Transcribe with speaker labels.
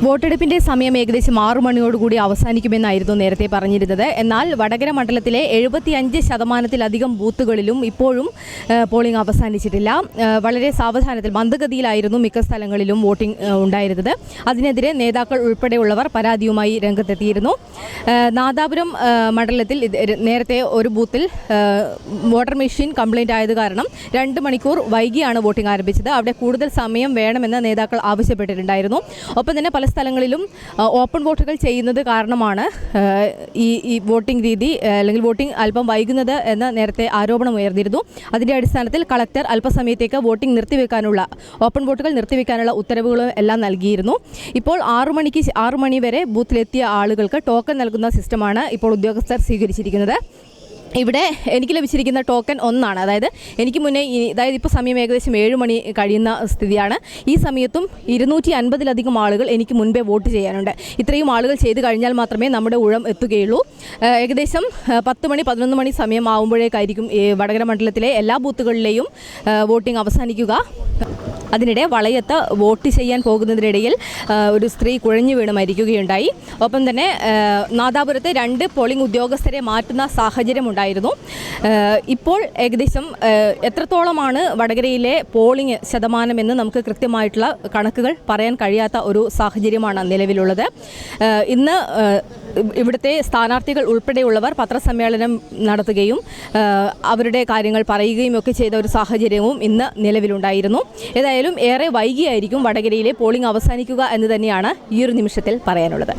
Speaker 1: വോട്ടെടുപ്പിന്റെ സമയം ഏകദേശം 6 മണിയോടുകൂടി അവസാനിക്കുമെന്നായിരുന്നു നേരത്തെ പറഞ്ഞിരുന്നത്. എന്നാൽ വടകര മണ്ഡലത്തിലെ 75% ബൂത്തുകളിലും ഇപ്പോഴും പോളിംഗ് അവസാനിച്ചിട്ടില്ല. വളരെ സാവധാനത്തിൽ മന്ദഗതിയിലായിരുന്നു മിക്ക സ്ഥലങ്ങളിലും വോട്ടിംഗ് ഉണ്ടായിരുന്നത്. അതിനെതിരെ നേതാക്കൾ ഉൾപ്പെടെയുള്ളവർ പരാതിയുമായി രംഗത്തെത്തിയിരുന്നു. നാദാപുരം മണ്ഡലത്തിൽ നേരത്തെ ഒരു ബൂത്തിൽ വോട്ടർ മെഷീൻ കംപ്ലൈൻ്റ് ആയത് കാരണം 2 മണിക്കൂർ വൈകിയാണ് വോട്ടിംഗ് ആരംഭിച്ചത്. അവിടെ കൂടുതൽ സമയം വേണമെന്ന് നേതാക്കൾ ആവശ്യപ്പെട്ടിട്ടുണ്ടായിരുന്നു. ഒപ്പം തന്നെ പല സ്ഥലങ്ങളിലും ഓപ്പൺ വോട്ടുകൾ ചെയ്യുന്നത് കാരണമാണ് ഈ വോട്ടിംഗ് രീതി അല്ലെങ്കിൽ വോട്ടിംഗ് അല്പം വൈകുന്നത് എന്ന നേരത്തെ ആരോപണം ഉയർന്നിരുന്നു. അതിൻ്റെ അടിസ്ഥാനത്തിൽ കളക്ടർ അല്പസമയത്തേക്ക് വോട്ടിംഗ് ഓപ്പൺ വോട്ടുകൾ നിർത്തിവെക്കാനുള്ള ഉത്തരവുകളും എല്ലാം നൽകിയിരുന്നു. ഇപ്പോൾ 6 മണി വരെ ബൂത്തിലെത്തിയ ആളുകൾക്ക് ടോക്കൺ നൽകുന്ന സിസ്റ്റമാണ് ഇപ്പോൾ ഉദ്യോഗസ്ഥർ സ്വീകരിച്ചിരിക്കുന്നത്. ഇവിടെ എനിക്ക് ലഭിച്ചിരിക്കുന്ന ടോക്കൺ 1 ആണ്. അതായത് എനിക്ക് മുന്നേ ഇപ്പോൾ സമയം ഏകദേശം 7 മണി കഴിയുന്ന സ്ഥിതിയാണ്. ഈ സമയത്തും 250-ലധികം ആളുകൾ എനിക്ക് മുൻപേ വോട്ട് ചെയ്യാനുണ്ട്. ഇത്രയും ആളുകൾ ചെയ്ത് കഴിഞ്ഞാൽ മാത്രമേ നമ്മുടെ ഊഴം എത്തുകയുള്ളൂ. ഏകദേശം 10 മണി 11 മണി സമയം ആകുമ്പോഴേക്കായിരിക്കും വടകര മണ്ഡലത്തിലെ എല്ലാ ബൂത്തുകളിലെയും വോട്ടിംഗ് അവസാനിക്കുക. അതിനിടെ വളയത്ത് വോട്ട് ചെയ്യാൻ പോകുന്നതിനിടയിൽ ഒരു സ്ത്രീ കുഴഞ്ഞു വീണ് മരിക്കുകയുണ്ടായി. ഒപ്പം തന്നെ നാദാപുരത്ത് 2 പോളിംഗ് ഉദ്യോഗസ്ഥരെ മാറ്റുന്ന സാഹചര്യമുണ്ടായിരുന്നു. ഇപ്പോൾ ഏകദേശം എത്രത്തോളമാണ് വടകരയിലെ പോളിംഗ് ശതമാനമെന്ന് നമുക്ക് കൃത്യമായിട്ടുള്ള കണക്കുകൾ പറയാൻ കഴിയാത്ത ഒരു സാഹചര്യമാണ് നിലവിലുള്ളത്. ഇന്ന് ഇവിടുത്തെ സ്ഥാനാർത്ഥികൾ ഉൾപ്പെടെയുള്ളവർ പത്രസമ്മേളനം നടത്തുകയും അവരുടെ കാര്യങ്ങൾ പറയുകയും ഒക്കെ ചെയ്ത ഒരു സാഹചര്യവും ഇന്ന് നിലവിലുണ്ടായിരുന്നു. ഏതായാലും ഏറെ വൈകിയായിരിക്കും വടകരയിലെ പോളിംഗ് അവസാനിക്കുക എന്ന് തന്നെയാണ് ഈ ഒരു നിമിഷത്തിൽ പറയാനുള്ളത്.